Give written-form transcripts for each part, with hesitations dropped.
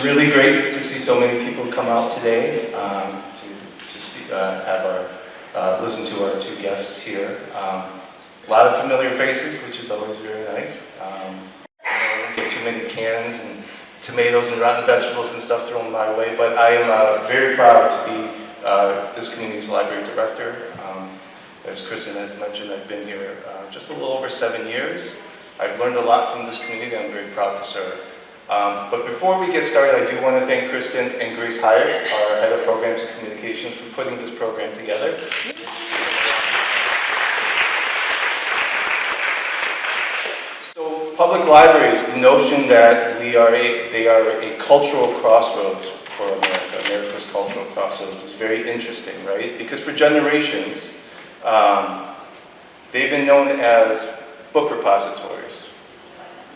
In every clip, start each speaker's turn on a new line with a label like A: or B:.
A: really great to see so many people come out today to speak, listen to our two guests here. A lot of familiar faces, which is always very nice. I don't get too many cans and tomatoes and rotten vegetables and stuff thrown my way, but I am very proud to be this community's library director. As Kristen has mentioned, I've been here just a little over 7 years. I've learned a lot from this community. I'm very proud to serve. But before we get started, I do want to thank Kristen and Grace Hyatt, our head of programs and communications, for putting this program together. So, public libraries, the notion that they are a cultural crossroads for America, America's cultural crossroads, is very interesting, right? Because for generations, they've been known as book repositories.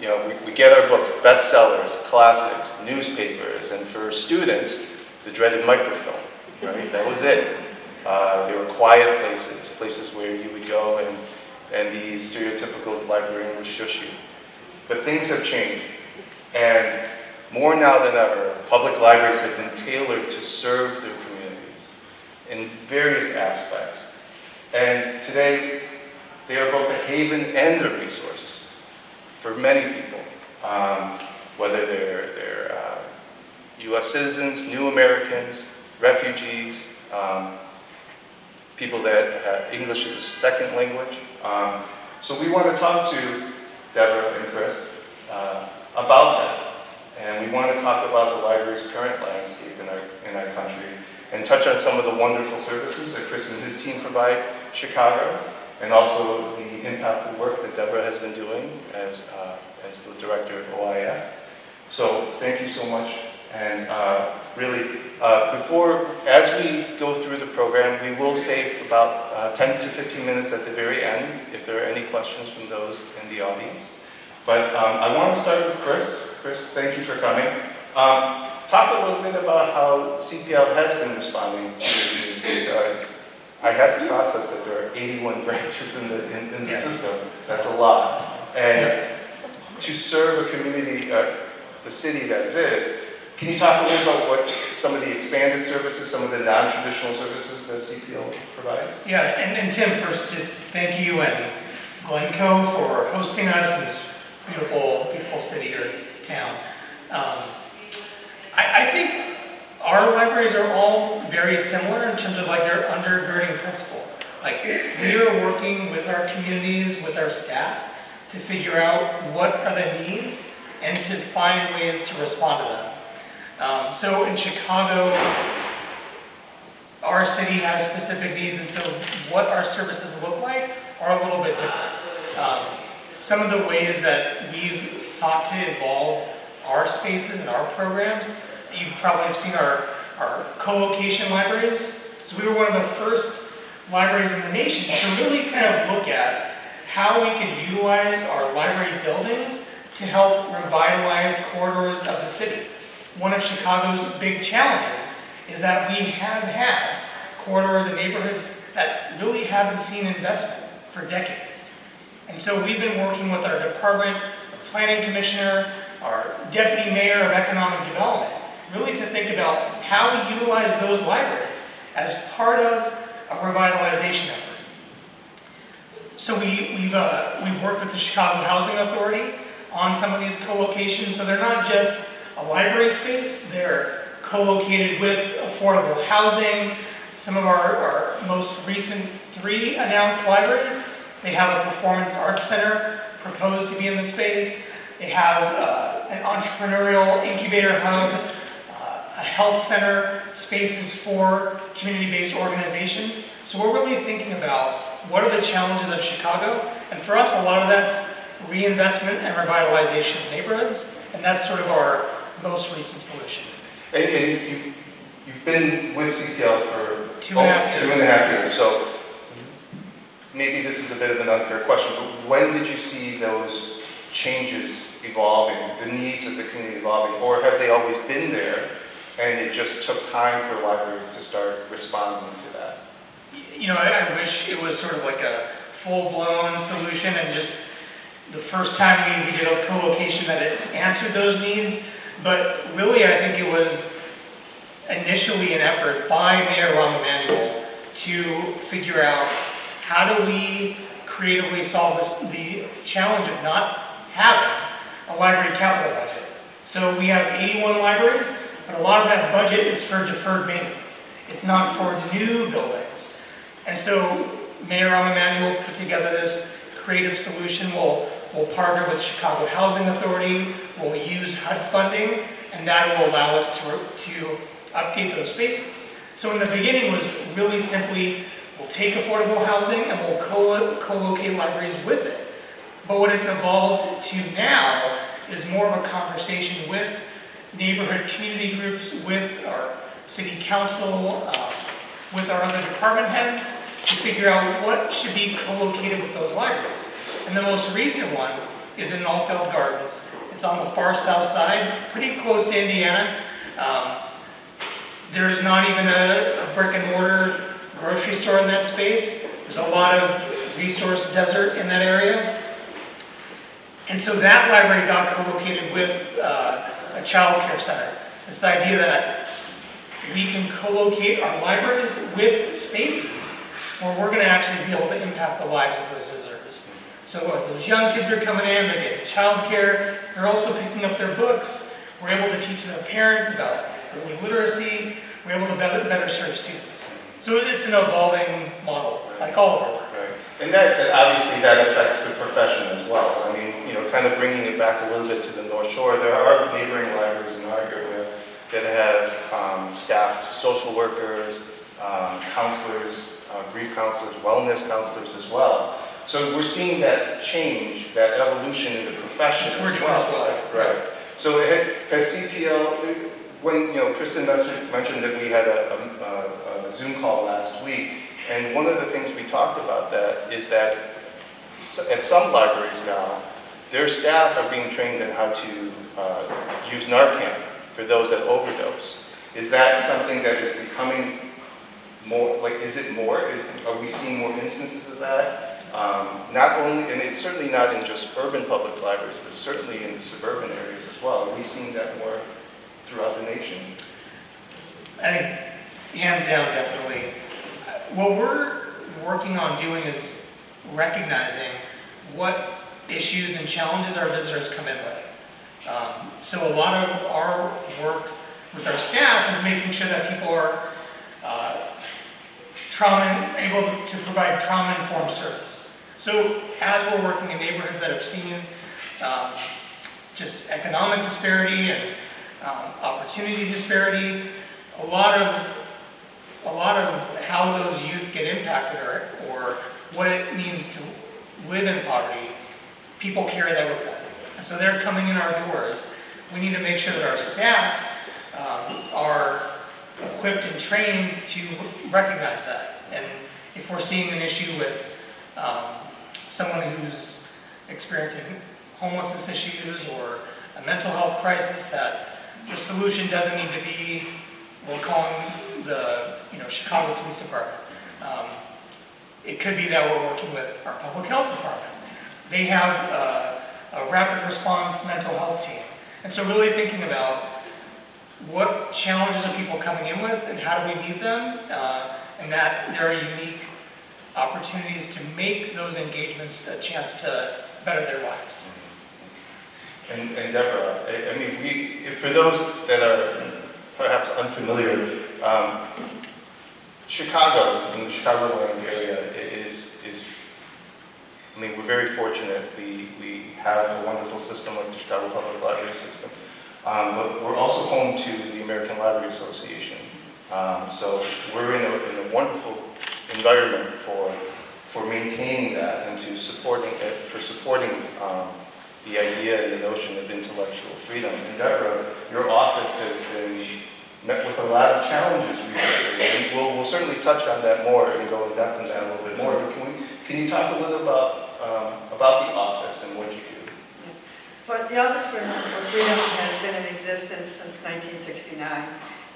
A: You know, we get our books, bestsellers, classics, newspapers, and for students, the dreaded microfilm, right? That was it. They were quiet places, places where you would go and the stereotypical librarian would shush you. But things have changed. And more now than ever, public libraries have been tailored to serve their communities in various aspects. And today, they are both a haven and a resource for many people, whether they're U.S. citizens, new Americans, refugees, people that have English as a second language. So we want to talk to Deborah and Chris about that. And we want to talk about the library's current landscape in our country and touch on some of the wonderful services that Chris and his team provide Chicago, and also the impactful work that Deborah has been doing as the director of OIF. So thank you so much. And really, as we go through the program, we will save about 10 to 15 minutes at the very end if there are any questions from those in the audience. But I want to start with Chris. Chris, thank you for coming. Talk a little bit about how CPL has been responding to the communities. I had to process that there are 81 branches in the system. That's a lot. And to serve a community, the city that it is, can you talk a little about what some of the expanded services, some of the non-traditional services that CPL provides?
B: Yeah, and Tim, first, just thank you and Glencoe for hosting us in this beautiful, beautiful city or town. I think our libraries are all very similar in terms of like their undergirding principle. Like we are working with our communities, with our staff to figure out what are the needs and to find ways to respond to them. So in Chicago, our city has specific needs, and so what our services look like are a little bit different. Some of the ways that we've sought to evolve our spaces and our programs, you probably have seen our co-location libraries. So we were one of the first libraries in the nation to really kind of look at how we could utilize our library buildings to help revitalize corridors of the city. One of Chicago's big challenges is that we have had corridors and neighborhoods that really haven't seen investment for decades. And so we've been working with our department, our planning commissioner, our deputy mayor of economic development, really to think about how we utilize those libraries as part of a revitalization effort. So we've worked with the Chicago Housing Authority on some of these co-locations. So they're not just a library space, they're co-located with affordable housing. Some of our most recent 3 announced libraries, they have a performance arts center proposed to be in the space. They have an entrepreneurial incubator hub, a health center, spaces for community-based organizations. So we're really thinking about what are the challenges of Chicago, and for us a lot of that's reinvestment and revitalization of neighborhoods, and that's sort of our most recent solution.
A: And you've been with CPL for
B: 2.5 years.
A: 2.5 years. So maybe this is a bit of an unfair question, but when did you see those changes evolving, the needs of the community evolving, or have they always been there and it just took time for libraries to start responding to that?
B: You know, I wish it was sort of like a full-blown solution and just the first time we did a co-location that it answered those needs. But really, I think it was initially an effort by Mayor Rahm Emanuel to figure out how do we creatively solve the challenge of not having a library capital budget. So we have 81 libraries, but a lot of that budget is for deferred maintenance. It's not for new buildings. And so Mayor Rahm Emanuel put together this creative solution. We'll partner with Chicago Housing Authority, we'll use HUD funding, and that will allow us to update those spaces. So in the beginning was really simply, we'll take affordable housing and we'll co-locate libraries with it. But what it's evolved to now is more of a conversation with neighborhood community groups, with our city council, with our other department heads, to figure out what should be co-located with those libraries. And the most recent one is in Altgeld Gardens. It's on the far south side, pretty close to Indiana. There's not even a brick and mortar grocery store in that space. There's a lot of resource desert in that area. And so that library got co-located with a child care center. This idea that we can co-locate our libraries with spaces where we're going to actually be able to impact the lives of those visitors. So as those young kids are coming in, they're getting child care, they're also picking up their books. We're able to teach their parents about early literacy. We're able to better serve students. So it's an evolving model, like all of our work.
A: Right. And that obviously that affects the profession as well. I mean, kind of bringing it back a little bit to the North Shore, there are neighboring libraries in our area that have staffed social workers, counselors, grief counselors, wellness counselors as well. So we're seeing that change, that evolution in the profession as well. Right. So has CPL, when Kristen mentioned that we had a Zoom call last week, and one of the things we talked about that is that at some libraries now, their staff are being trained on how to use Narcan for those that overdose. Is that something that is becoming more, like, is it more? Are we seeing more instances of that? Not only, and it's certainly not in just urban public libraries, but certainly in the suburban areas as well. Are we seeing that more throughout the nation?
B: I think, hands down, definitely. What we're working on doing is recognizing what issues and challenges our visitors come in with. So a lot of our work with our staff is making sure that people are able to provide trauma-informed service. So as we're working in neighborhoods that have seen just economic disparity and opportunity disparity, a lot of how those youth get impacted or what it means to live in poverty, people carry that with them. And so they're coming in our doors. We need to make sure that our staff are equipped and trained to recognize that. And if we're seeing an issue with someone who's experiencing homelessness issues or a mental health crisis, that the solution doesn't need to be, we're calling the Chicago Police Department. It could be that we're working with our public health department. They have a rapid response mental health team. And so really thinking about what challenges are people coming in with and how do we meet them, and that there are unique opportunities to make those engagements a chance to better their lives.
A: And Deborah, I mean, for those that are perhaps unfamiliar, Chicago, in the Chicagoland area, I mean, we're very fortunate. We have a wonderful system like the Chicago Public Library System. But we're also home to the American Library Association. So we're in a wonderful environment for maintaining that and supporting the idea and the notion of intellectual freedom. And Deborah, your office has been met with a lot of challenges recently, and we'll certainly touch on that more and go in depth in that a little bit more. But can you talk a little about the office and what you do?
C: Well, the Office for Freedom has been in existence since 1969,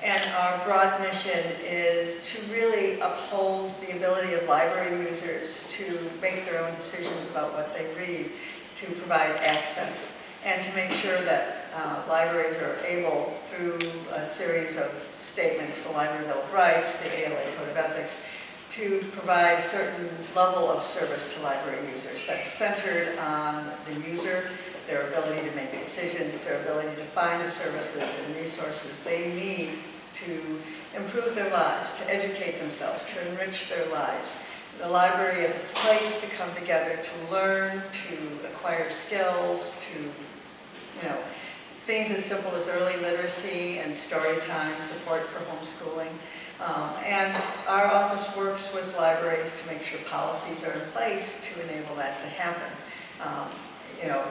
C: and our broad mission is to really uphold the ability of library users to make their own decisions about what they read, to provide access, and to make sure that libraries are able, through a series of statements, the Library Bill of Rights, the ALA Code of Ethics, to provide a certain level of service to library users that's centered on the user, their ability to make decisions, their ability to find the services and resources they need to improve their lives, to educate themselves, to enrich their lives. The library is a place to come together, to learn, to acquire skills, to, things as simple as early literacy and story time, support for homeschooling. And our office works with libraries to make sure policies are in place to enable that to happen.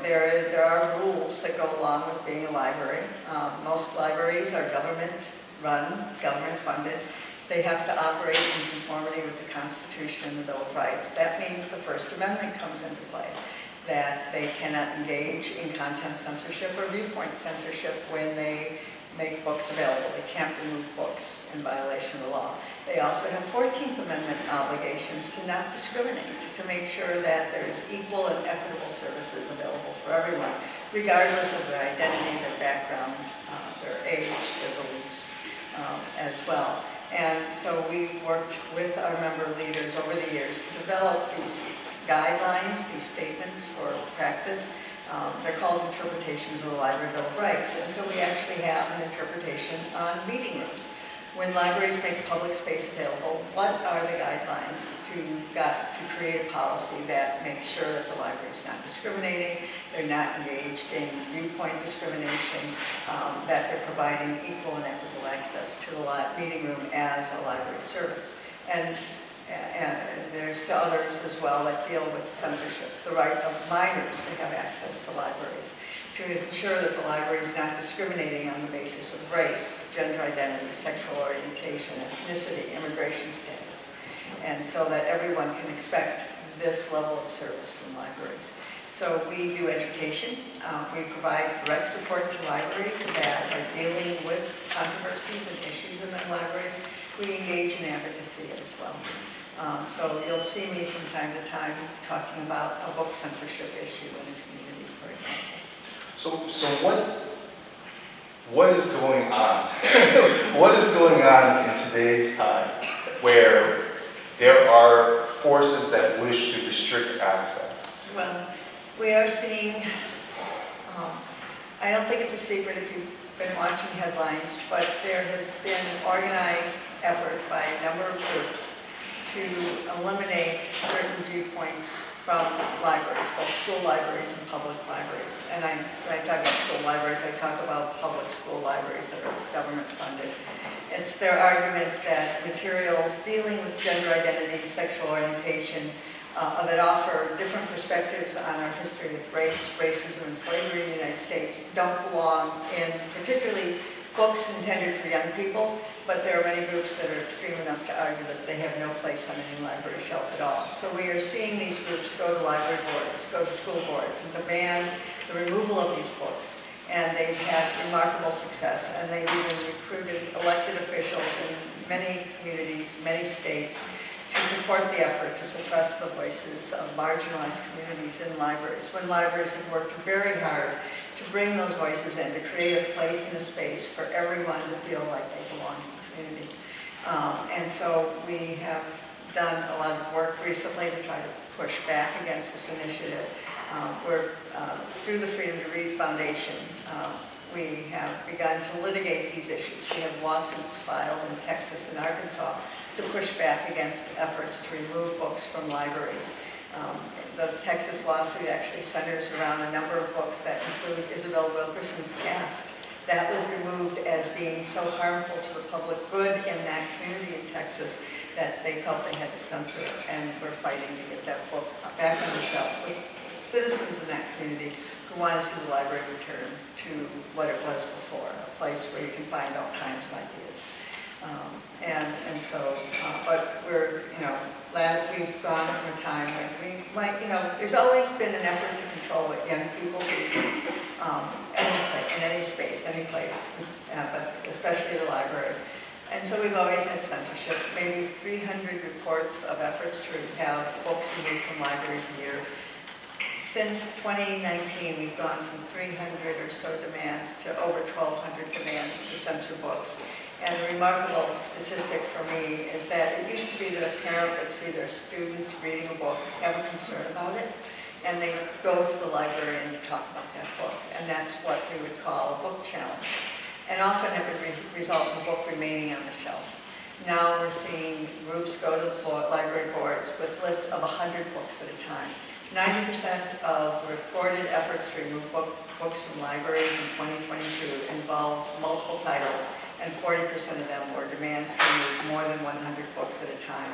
C: There are rules that go along with being a library. Most libraries are government-run, government-funded. They have to operate in conformity with the Constitution and the Bill of Rights. That means the First Amendment comes into play, that they cannot engage in content censorship or viewpoint censorship when they make books available. They can't remove books in violation of the law. They also have 14th Amendment obligations to not discriminate, to make sure that there's equal and equitable services available for everyone, regardless of their identity, their background, their age, their beliefs as well. And so we've worked with our member leaders over the years to develop these guidelines, these statements for practice. They're called interpretations of the Library Bill of Rights. And so we actually have an interpretation on meeting rooms. When libraries make public space available, what are the guidelines to create a policy that makes sure that the library is not discriminating, they're not engaged in viewpoint discrimination, that they're providing equal and equitable access to the meeting room as a library service. And there's others as well that deal with censorship, the right of minors to have access to libraries, to ensure that the library is not discriminating on the basis of race, gender identity, sexual orientation, ethnicity, immigration status, and so that everyone can expect this level of service from libraries. So we do education. We provide direct support to libraries that are dealing with controversies and issues in their libraries. We engage in advocacy as well. So you'll see me from time to time talking about a book censorship issue in a community, for example.
A: So what is going on? What is going on in today's time where there are forces that wish to restrict access?
C: Well, we are seeing, I don't think it's a secret if you've been watching headlines, but there has been an organized effort by a number of groups to eliminate certain viewpoints from libraries, both school libraries and public libraries. And when I talk about school libraries, I talk about public school libraries that are government funded. It's their argument that materials dealing with gender identity, sexual orientation, that offer different perspectives on our history with race, racism, and slavery in the United States don't belong in particularly books intended for young people, but there are many groups that are extreme enough to argue that they have no place on any library shelf at all. So we are seeing these groups go to library boards, go to school boards, and demand the removal of these books. And they've had remarkable success, and they've even recruited elected officials in many communities, many states, to support the effort to suppress the voices of marginalized communities in libraries, when libraries have worked very hard to bring those voices in, to create a place and a space for everyone to feel like they belong in the community. And so we have done a lot of work recently to try to push back against this initiative. We're, through the Freedom to Read Foundation, we have begun to litigate these issues. We have lawsuits filed in Texas and Arkansas to push back against efforts to remove books from libraries. The Texas lawsuit actually centers around a number of books that include Isabel Wilkerson's Caste. That was removed as being so harmful to the public good in that community in Texas that they felt they had to censor it, and we're fighting to get that book back on the shelf with citizens in that community who want to see the library return to what it was before, a place where you can find all kinds of ideas. But we're, we've gone from a time when we might, there's always been an effort to control what young people do, in any space, any place, but especially the library. And so we've always had censorship, maybe 300 reports of efforts to have books removed from libraries a year. since 2019, we've gone from 300 or so demands to over 1,200 demands to censor books. And a remarkable statistic for me is that it used to be that a parent would see their student reading a book, have a concern about it, and they would go to the library and talk about that book. And that's what we would call a book challenge. And often it would result in the book remaining on the shelf. Now we're seeing groups go to the library boards with lists of 100 books at a time. 90% of reported efforts to remove books from libraries in 2022 involved multiple titles, and 40% of them were demands to remove more than 100 books at a time.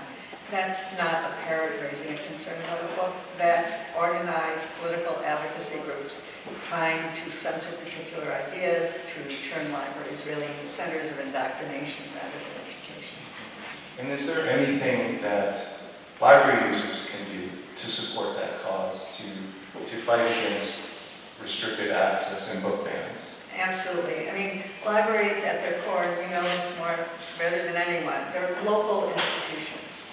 C: That's not a parent raising a concern about a book. That's organized political advocacy groups trying to censor particular ideas, to turn libraries really into centers of indoctrination rather than education.
A: And is there anything that library users can do to support that cause, to fight against restricted access and book bans?
C: Absolutely. I mean, libraries at their core, and you know this more better than anyone, they're local institutions.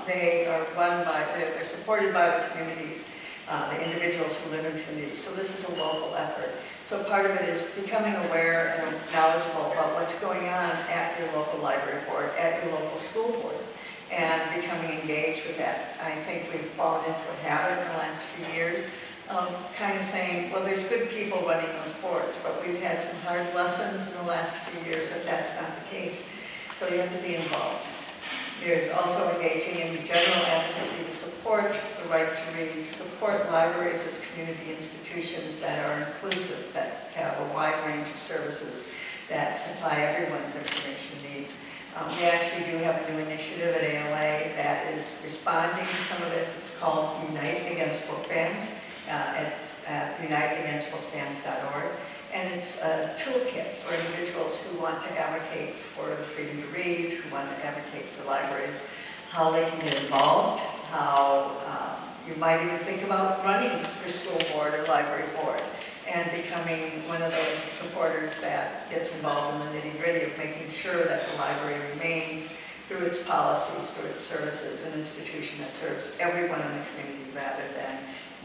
C: They are run by, they're supported by the communities, the individuals who live in communities. So this is a local effort. So part of it is becoming aware and knowledgeable about what's going on at your local library board, at your local school board, and becoming engaged with that. I think we've fallen into a habit in the last few years of kind of saying, well, there's good people running those boards, but we've had some hard lessons in the last few years that that's not the case. So you have to be involved. There's also engaging in general advocacy to support the right to read, to support libraries as community institutions that are inclusive, that have a wide range of services that supply everyone's information needs. We actually do have a new initiative at ALA that is responding to some of this. It's called Unite Against Book Bans. It's at uniteagainstbookbans.org. And it's a toolkit for individuals who want to advocate for the freedom to read, who want to advocate for libraries, how they can get involved, how you might even think about running for school board or library board, and becoming one of those supporters that gets involved in the nitty-gritty of making sure that the library remains, through its policies, through its services, an institution that serves everyone in the community rather than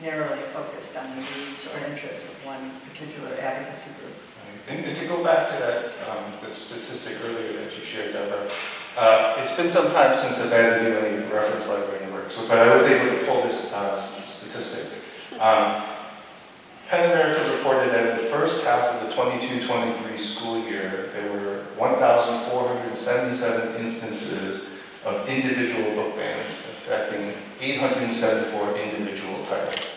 C: narrowly focused on the needs or interests of one particular advocacy group.
A: And to go back to that, the statistic earlier that you shared, Deborah, it's been some time since I've had to do any reference library work, but I was able to pull this statistic. PEN America reported that in the first half of the 22-23 school year, there were 1,477 instances of individual book bans affecting 874 individual titles.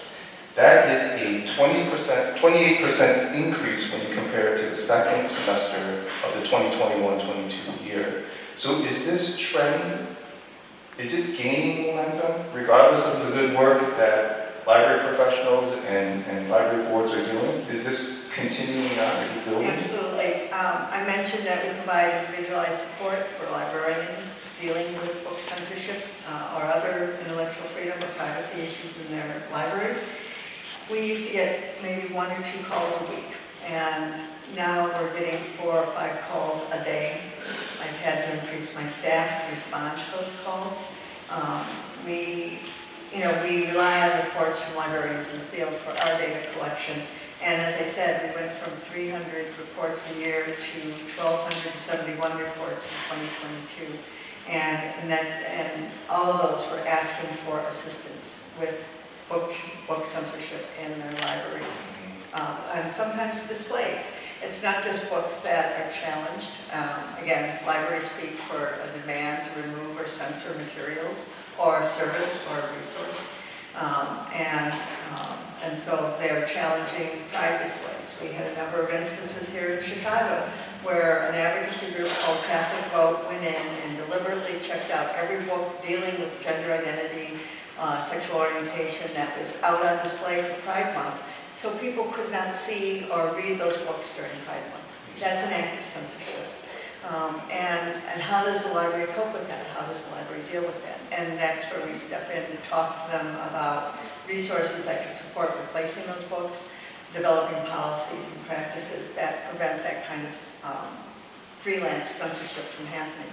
A: That is a 28% increase when you compare it to the second semester of the 2021-22 year. So is this trend, is it gaining momentum, regardless of the good work that library professionals and library boards are doing? Is this continuing on? Is it building?
C: Absolutely. I mentioned that we provide individualized support for librarians dealing with book censorship or other intellectual freedom or privacy issues in their libraries. We used to get maybe 1 or 2 calls a week, and now we're getting 4 or 5 calls a day. I've had to increase my staff to respond to those calls. We rely on reports from librarians in the field for our data collection. And as I said, we went from 300 reports a year to 1,271 reports in 2022. And all of those were asking for assistance with book censorship in their libraries. And sometimes displays. It's not just books that are challenged. Again, libraries speak for a demand to remove or censor materials or service or resource. And so they're challenging pride displays. We had a number of instances here in Chicago where an advocacy group called Catholic Vote went in and deliberately checked out every book dealing with gender identity, sexual orientation that was out on display for Pride Month, so people could not see or read those books during Pride Month. That's an act of censorship. And how does the library cope with that? How does the library deal with that? And that's where we step in and talk to them about resources that can support replacing those books, developing policies and practices that prevent that kind of freelance censorship from happening.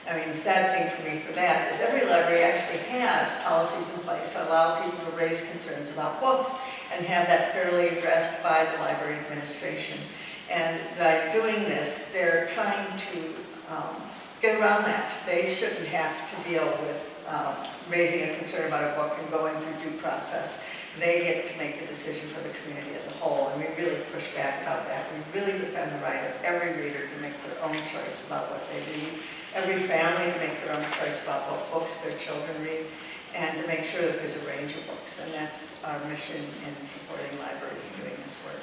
C: I mean, the sad thing for me for that is every library actually has policies in place that allow people to raise concerns about books. and have that fairly addressed by the library administration. And by doing this, they're trying to get around that. They shouldn't have to deal with raising a concern about a book and going through due process. They get to make the decision for the community as a whole, and we really push back about that. We really defend the right of every reader to make their own choice about what they read, every family to make their own choice about what books their children read, and to make sure that there's a range of books. And that's our mission in supporting libraries and doing this work.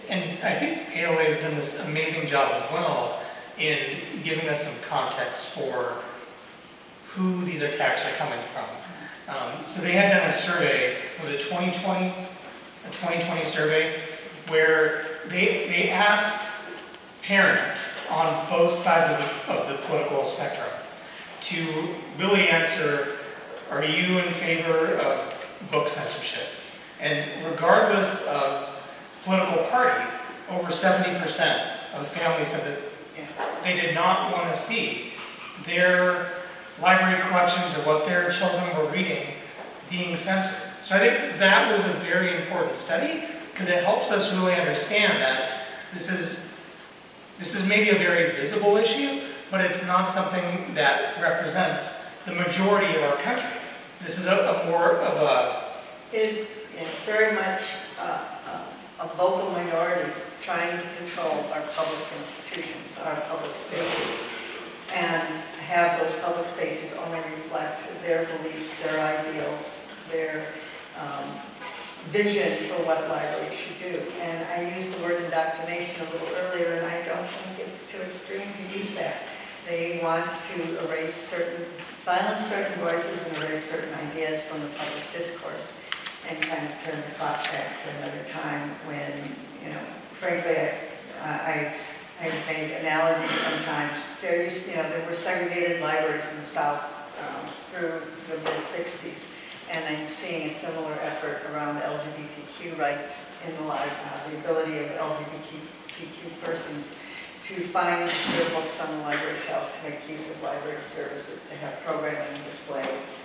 B: And I think ALA has done this amazing job as well in giving us some context for who these attacks are coming from. So they had done a survey, was it 2020? A 2020 survey, where they asked parents on both sides of the political spectrum to really answer, are you in favor of book censorship? And regardless of political party, over 70% of families said that they did not want to see their library collections or what their children were reading being censored. So I think that was a very important study because it helps us really understand that this is maybe a very visible issue, but it's not something that represents the majority of our country. This is a more of a...
C: It is very much a vocal minority trying to control our public institutions, our public spaces, and have those public spaces only reflect their beliefs, their ideals, their vision for what libraries should do. And I used the word indoctrination a little earlier, and I don't think it's too extreme to use that. They want to silence certain voices and erase certain ideas from the public discourse and kind of turn the clock back to another time when, frankly, I make analogies sometimes. There were segregated libraries in the South through the mid-60s, and I'm seeing a similar effort around LGBTQ rights in the library, the ability of LGBTQ persons to find their books on the library shelf, to make use of library services, to have programming and displays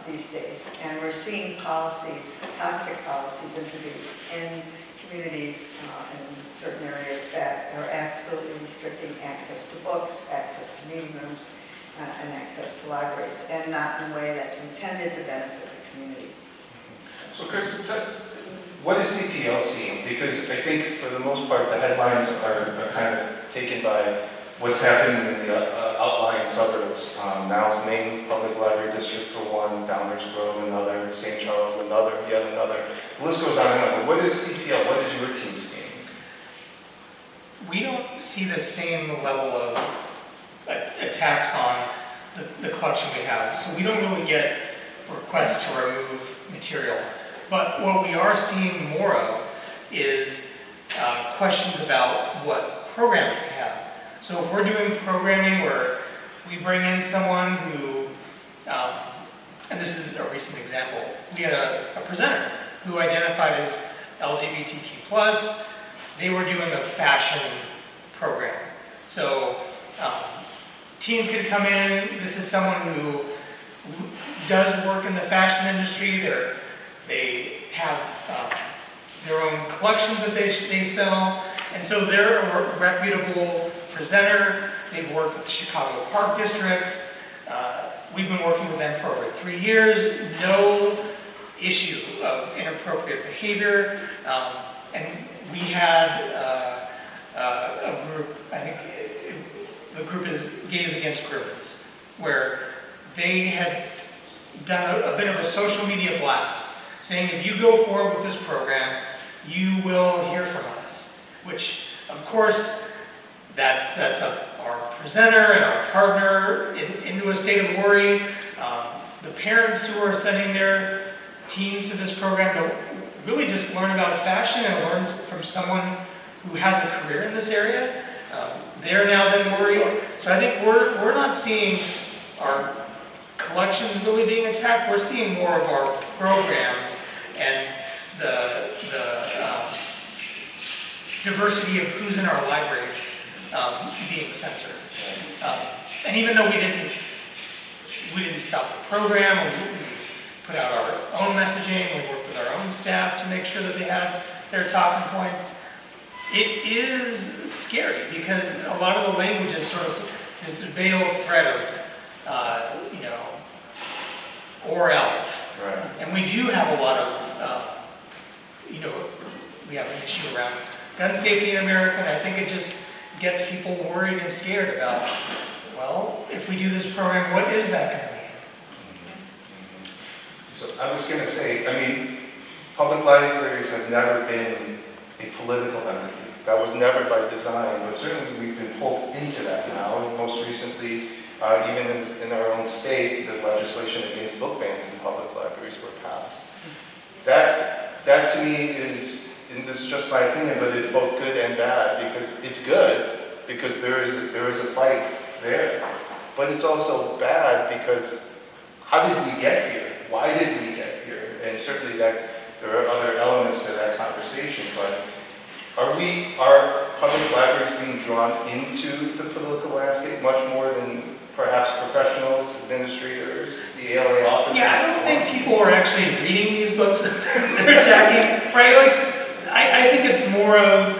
C: these days. And we're seeing policies, toxic policies introduced in communities in certain areas that are absolutely restricting access to books, access to meeting rooms, and access to libraries, and not in a way that's intended to benefit the community.
A: So Chris, what is CPL seeing? Because I think for the most part the headlines are kind of taken by what's happening in the outlying suburbs. Now's Main Public Library District for one, Downers Grove another, St. Charles another, yet another. The list goes on and on. But what is CPL? What is your team seeing?
B: We don't see the same level of attacks on the collection we have. So we don't really get requests to remove material. But what we are seeing more of is questions about what programs we have. So if we're doing programming where we bring in someone who, and this is a recent example, we had a presenter who identified as LGBTQ+. They were doing a fashion program. So teens could come in. This is someone who does work in the fashion industry. They have their own collections that they sell. And so they're a reputable presenter. They've worked with the Chicago Park Districts. We've been working with them for over 3 years. No issue of inappropriate behavior. And we had a group, I think the group is Gays Against Groomers, where they had done a bit of a social media blast, saying if you go forward with this program, you will hear from us, which of course that sets up our presenter and our partner into a state of worry. The parents who are sending their teens to this program to really just learn about fashion and learn from someone who has a career in this area, they're now then worried. So I think we're not seeing our collections really being attacked. We're seeing more of our programs and the diversity of who's in our libraries being censored. And even though we didn't stop the program, put out our own messaging, we work with our own staff to make sure that they have their talking points. It is scary because a lot of the language is sort of this veiled thread of, or else.
A: Right.
B: And we do have a lot of, we have an issue around gun safety in America, and I think it just gets people worried and scared about, well, if we do this program, what is that going to mean?
A: So I was going to say, public libraries have never been a political entity. That was never by design, but certainly we've been pulled into that now. And most recently, even in our own state, the legislation against book bans in public libraries were passed. That to me is, and this is just my opinion, but it's both good and bad, because it's good because there is a fight there, but it's also bad because how did we get here? Why did we get here? And certainly that there are other elements to that conversation, but are public libraries being drawn into the political landscape much more than perhaps professionals, administrators, the ALA office?
B: Yeah, I don't think people are actually reading these books that they're attacking, right? Like, I think it's more of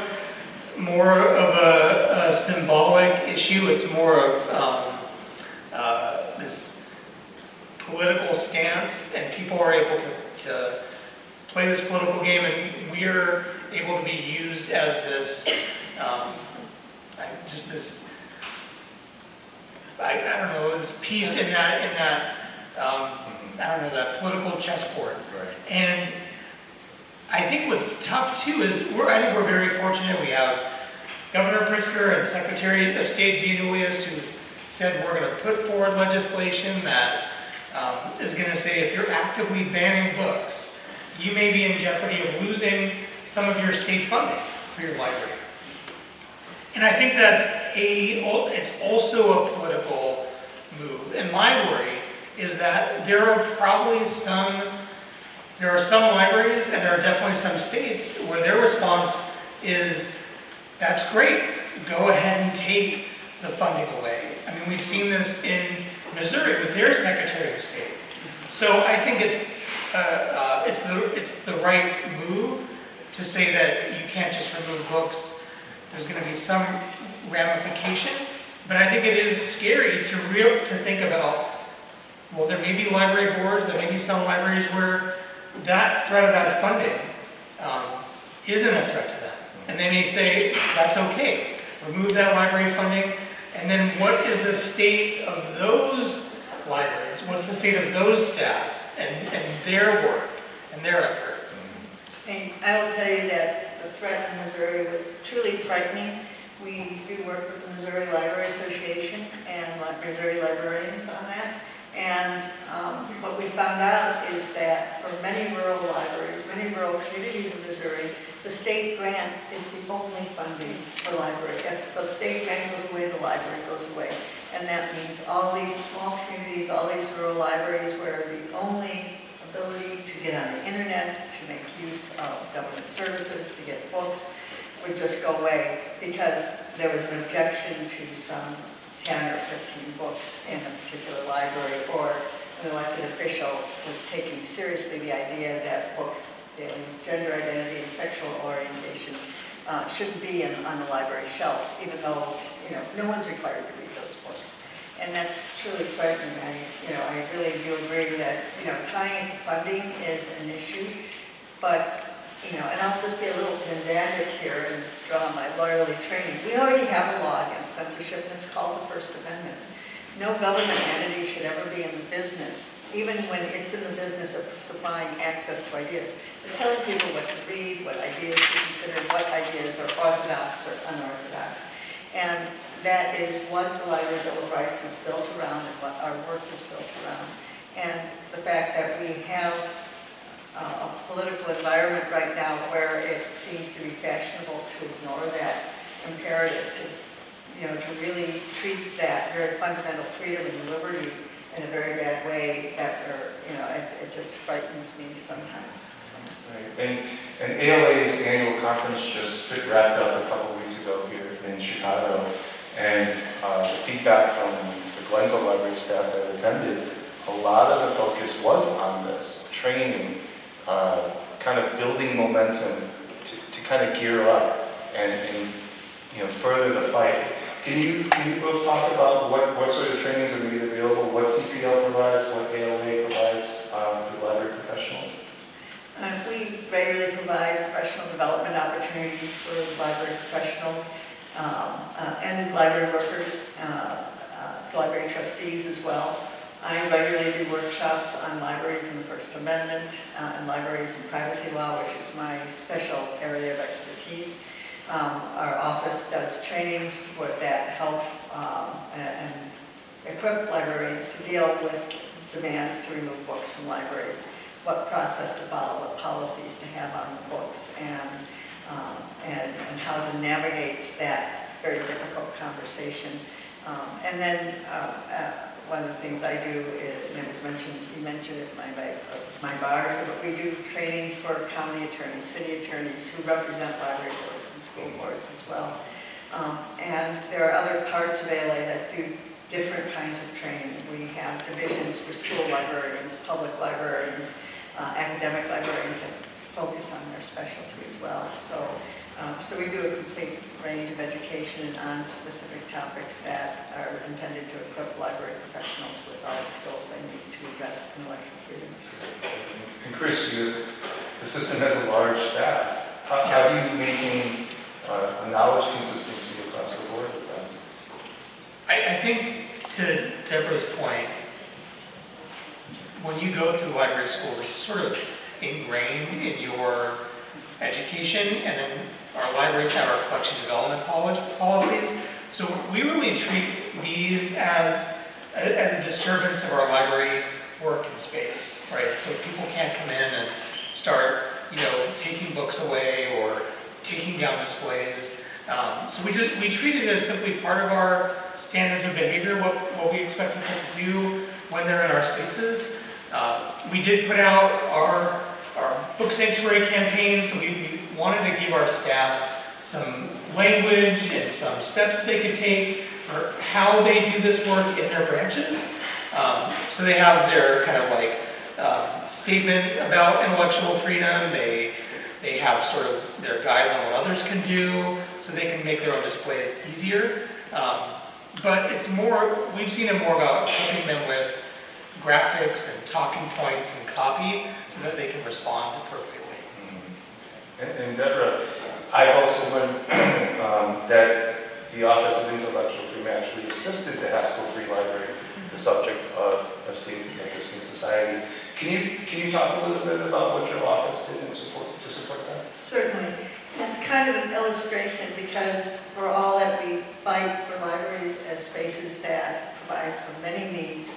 B: a symbolic issue. It's more of this political stance, and people are able to play this political game, and we're able to be used as this, this piece in that that political chessboard.
A: Right.
B: And I think what's tough too is I think we're very fortunate. We have Governor Pritzker and Secretary of State Gene Lewis who said we're going to put forward legislation that is going to say if you're actively banning books, you may be in jeopardy of losing some of your state funding for your library. And I think it's also a political move. And my worry is that there are some libraries and there are definitely some states where their response is, that's great, go ahead and take the funding away. I mean, we've seen this in Missouri with their Secretary of State. So I think it's the right move to say that you can't just remove books. There's going to be some ramification, but I think it is scary to think about, well, there may be library boards, there may be some libraries where that threat of that funding isn't a threat to them. And they may say, that's okay, remove that library funding, and then what is the state of those libraries? What's the state of those staff and their work and their effort?
C: And I will tell you that the threat in Missouri was truly frightening. We do work with the Missouri Library Association and Missouri librarians on that. And what we found out is that for many rural libraries, many rural communities in Missouri, the state grant is the only funding for library. If the state grant goes away, the library goes away. And that means all these small communities, all these rural libraries where the only ability to get on the internet, to make use of government services, to get books, would just go away because there was an objection to some 10 or 15 books in a particular library, or an elected official was taking seriously the idea that books dealing with gender identity and sexual orientation shouldn't be on the library shelf, even though no one's required to read those books. And that's truly frightening. I really do agree that tying it to funding is an issue, but and I'll just be a little pedantic here and draw on my lawyerly training. We already have a law against censorship, and it's called the First Amendment. No government entity should ever be in the business, even when it's in the business of supplying access to ideas, but telling people what to read, what ideas to consider, what ideas are orthodox or unorthodox. And that is what the Library Bill of Rights is built around and what our work is built around. And the fact that we have a political environment right now where it seems to be fashionable to ignore that imperative, to really treat that very fundamental freedom and liberty in a very bad way, it just frightens me sometimes. So.
A: Right. And ALA's annual conference just wrapped up a couple weeks ago here in Chicago, and the feedback from the Glencoe Library staff that attended a lot of the focus was on this, training, kind of building momentum to kind of gear up and further the fight. Can you both talk about what sort of trainings are made available, what CPL provides, what ALA provides to library professionals?
C: We regularly provide professional development opportunities for library professionals and library workers, library trustees as well. I regularly do workshops on libraries and the First Amendment and libraries and privacy law, which is my special area of expertise. Our office does trainings that help and equip librarians to deal with demands to remove books from libraries, what process to follow, what policies to have on the books, and how to navigate that very difficult conversation. And then one of the things I do is, and it was mentioned, you mentioned it in my biography, but we do training for county attorneys, city attorneys who represent library boards and school boards as well. And there are other parts of ALA that do different kinds of training. We have divisions for school librarians, public librarians, academic librarians that focus on their specialty as well. So we do a complete range of education on specific topics that are intended to equip library professionals with all the skills they need to address intellectual freedom issues.
A: And Chris, the system has a large staff. How do you maintain a knowledge consistency across the board with them?
B: I think to Deborah's point, when you go through library school, this is sort of ingrained in your education, and then our libraries have our collection development policies. So we really treat these as a disturbance of our library work and space, right? So people can't come in and start, taking books away or taking down displays. So we treat it as simply part of our standards of behavior, what we expect people to do when they're in our spaces. We did put out our book sanctuary campaign, so we wanted to give our staff some language and some steps that they could take for how they do this work in their branches. So they have their kind of like statement about intellectual freedom. They have sort of their guides on what others can do, so they can make their own displays easier. But it's more, we've seen it more about helping them with graphics and talking points and copy so that they can respond appropriately.
A: And Deborah, I've also learned that the Office of Intellectual Freedom actually assisted the Haskell Free Library, the subject of a state society. Can you talk a little bit about what your office did to support that?
C: Certainly. It's kind of an illustration because for all that we fight for libraries as spaces that provide for many needs,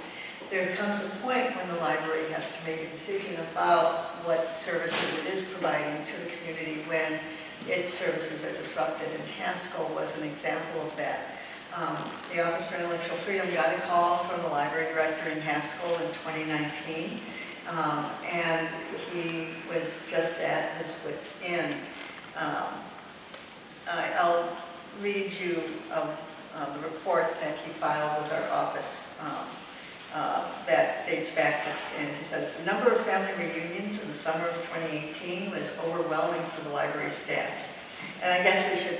C: there comes a point when the library has to make a decision about what services it is providing to the community when its services are disrupted, and Haskell was an example of that. The Office for Intellectual Freedom got a call from the library director in Haskell in 2019, and he was just at his wit's end. I'll read you the report that he filed with our office that dates back to, and he says, the number of family reunions in the summer of 2018 was overwhelming for the library staff. And I guess we should,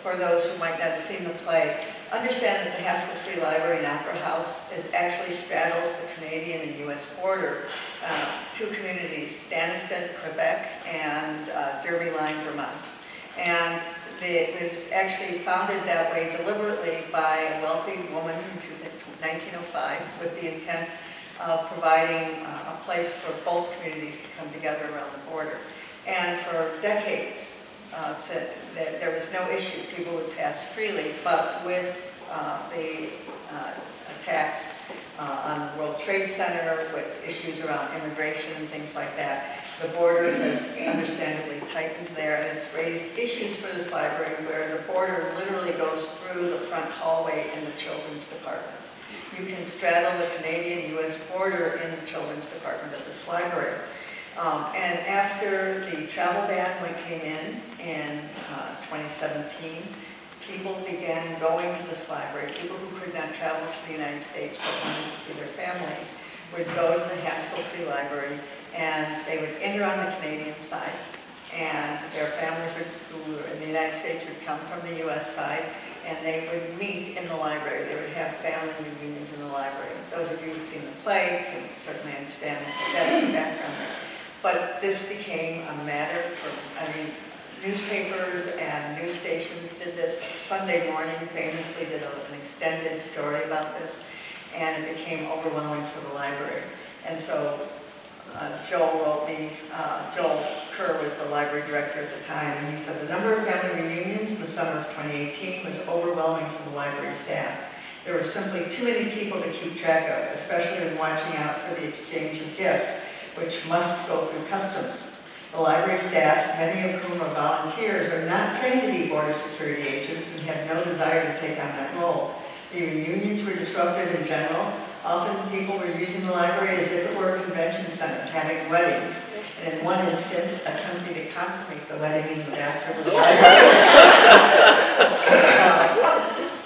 C: for those who might not have seen the play, understand that the Haskell Free Library and Opera House actually straddles the Canadian and U.S. border, two communities, Stansted, Quebec, and Derby Line, Vermont. And it was actually founded that way deliberately by a wealthy woman in 1905 with the intent of providing a place for both communities to come together around the border. And for decades, said that there was no issue, people would pass freely, but with the attacks on the World Trade Center, with issues around immigration and things like that, the border has understandably tightened there, and it's raised issues for this library where the border literally goes through the front hallway in the children's department. You can straddle the Canadian-U.S. border in the children's department of this library. And after the travel ban came in 2017, people began going to this library, people who could not travel to the United States but wanted to see their families, would go to the Haskell Free Library, and they would enter on the Canadian side, and their families who were in the United States would come from the US side, and they would meet in the library. They would have family reunions in the library. Those of you who've seen the play can certainly understand that's the background. But this became a matter for, newspapers and news stations did this. Sunday Morning famously did an extended story about this, and it became overwhelming for the library. And so Joel wrote me, Joel Kerr was the library director at the time, and he said the number of family reunions in the summer of 2018 was overwhelming for the library staff. There were simply too many people to keep track of, especially when watching out for the exchange of gifts, which must go through customs. The library staff, many of whom are volunteers, are not trained to be border security agents and have no desire to take on that role. The reunions were disruptive in general. Often people were using the library as if it were a convention center, having weddings, and in one instance, attempting to consummate the wedding in the bathroom of the library.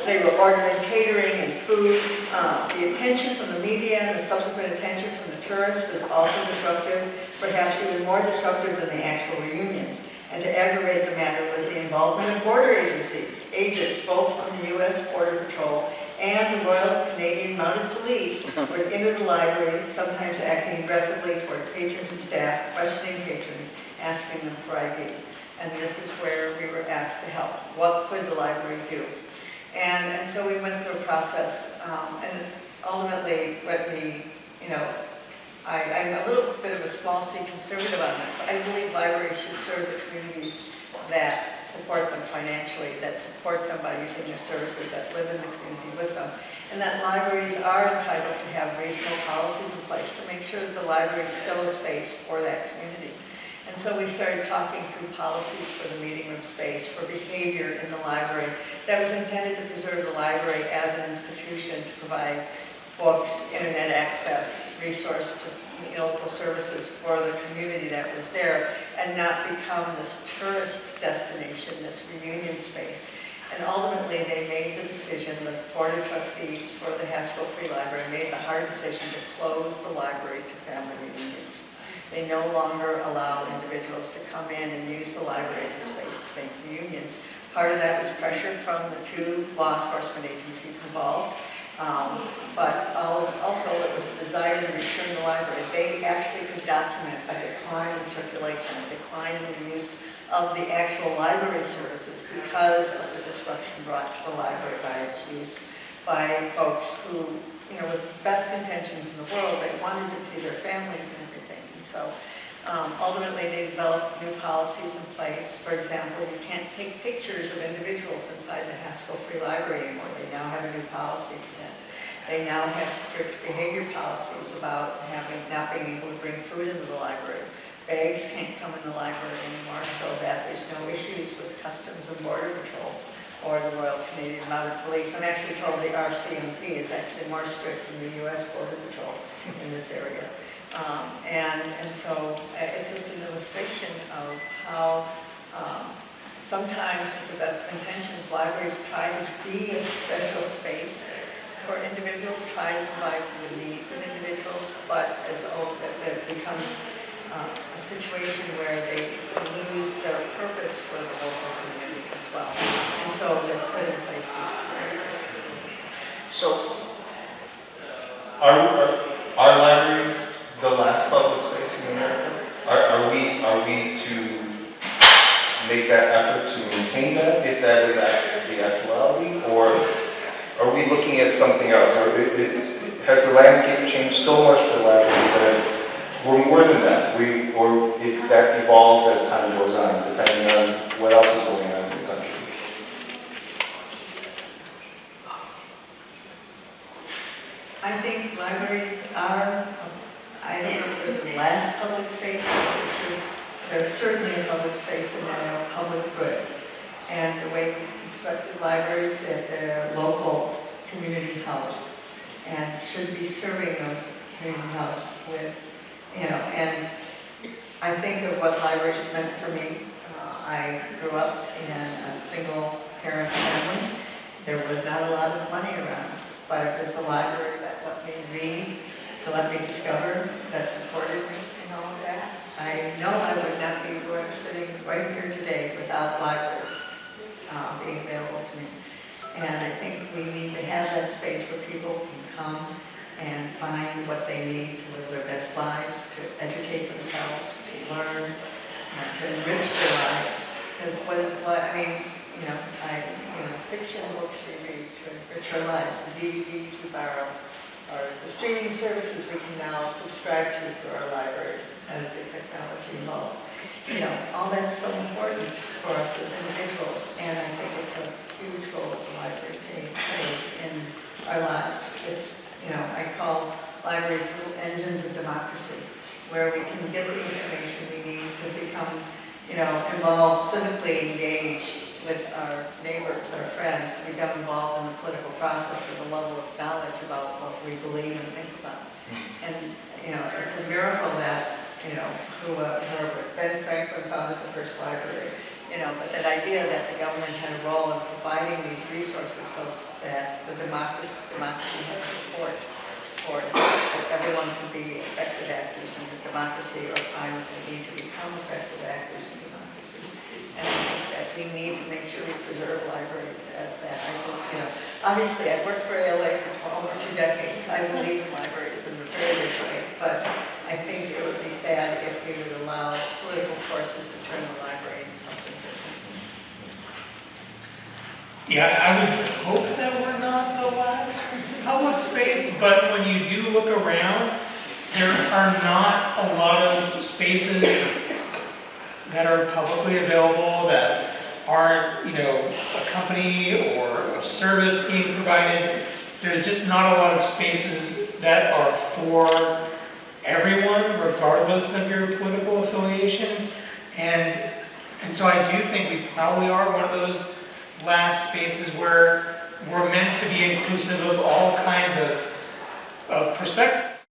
C: They were ordering catering and food. The attention from the media and the subsequent attention from the tourists was also disruptive, perhaps even more disruptive than the actual reunions. And to aggravate the matter was the involvement of border agencies, agents both from the U.S. Border Patrol and the Royal Canadian Mounted Police would enter the library, sometimes acting aggressively toward patrons and staff, questioning patrons, asking them for ID. And this is where we were asked to help. What could the library do? And so we went through a process, and ultimately what I'm a little bit of a small c conservative on this. I believe libraries should serve the communities that support them financially, that support them by using their services, that live in the community with them. And that libraries are entitled to have reasonable policies in place to make sure that the library is still a space for that community. And so we started talking through policies for the meeting room space, for behavior in the library that was intended to preserve the library as an institution to provide books, internet access, resource to local services for the community that was there, and not become this tourist destination, this reunion space. And ultimately they made the decision, the Board of Trustees for the Haskell Free Library made the hard decision to close the library to family reunions. They no longer allow individuals to come in and use the library as a space to make reunions. Part of that was pressure from the two law enforcement agencies involved, but also it was a desire to return the library. They actually could document a decline in circulation, a decline in the use of the actual library services because of the disruption brought to the library by its use by folks who, with the best intentions in the world, they wanted to see their families and everything. And so ultimately they developed new policies in place. For example, you can't take pictures of individuals inside the Haskell Free Library anymore. They now have a new policy for that. They now have strict behavior policies about not being able to bring food into the library. Bags can't come in the library anymore, so that there's no issues with Customs and Border Patrol or the Royal Canadian Mounted Police. I'm actually told the RCMP is actually more strict than the U.S. Border Patrol in this area. And so it's just an illustration of how sometimes with the best of intentions, libraries try to be a special space for individuals, try to provide for the needs of individuals, but it becomes a situation where they lose their purpose for the local community as well. And so they put in place these policies.
A: So, are libraries the last public space in America? Are we to make that effort to maintain that, if that is the actuality, or are we looking at something else? Has the landscape changed so much for libraries that we're more than that? That evolves as time goes on, depending on what else is going on in the country.
C: I think libraries are, I don't know if they're the last public space, but they're certainly a public space and they're a public good. And the way we constructed libraries, that they're local community hubs and should be serving those community hubs with, and I think of what libraries meant for me. I grew up in a single parent family. There was not a lot of money around, but it was the library that let me read, the let me discover, that supported me in all of that. I know I would not be where I'm sitting right here today without libraries being available to me. And I think we need to have that space where people can come and find what they need to live their best lives, to educate themselves, to learn, to enrich their lives. Because what is life? I mean, fiction books we read to enrich our lives, the DVDs we borrow, or the streaming services we can now subscribe to through our libraries as the technology evolves. All that's so important for us as individuals, and I think it's a huge role that the library plays in our lives. It's, I call libraries little engines of democracy, where we can get the information we need to become, involved, civically engaged with our neighbors, our friends, to become involved in the political process with a level of knowledge about what we believe and think about. And, it's a miracle that, Ben Franklin founded the first library, but that idea that the government had a role in providing these resources so that the democracy had support for it, that everyone could be effective actors in the democracy or find what they need to become effective actors in democracy. And I think that we need to make sure we preserve libraries as that. Obviously I've worked for ALA for over 2 decades. I believe in libraries in a very big way, but I think it would be sad if we would allow political forces to turn the library into something different.
B: Yeah, I would hope that we're not the last public space, but when you do look around, there are not a lot of spaces that are publicly available that aren't, a company or a service being provided. There's just not a lot of spaces that are for everyone, regardless of your political affiliation. And so I do think we probably are one of those last spaces where we're meant to be inclusive of all kinds of perspectives.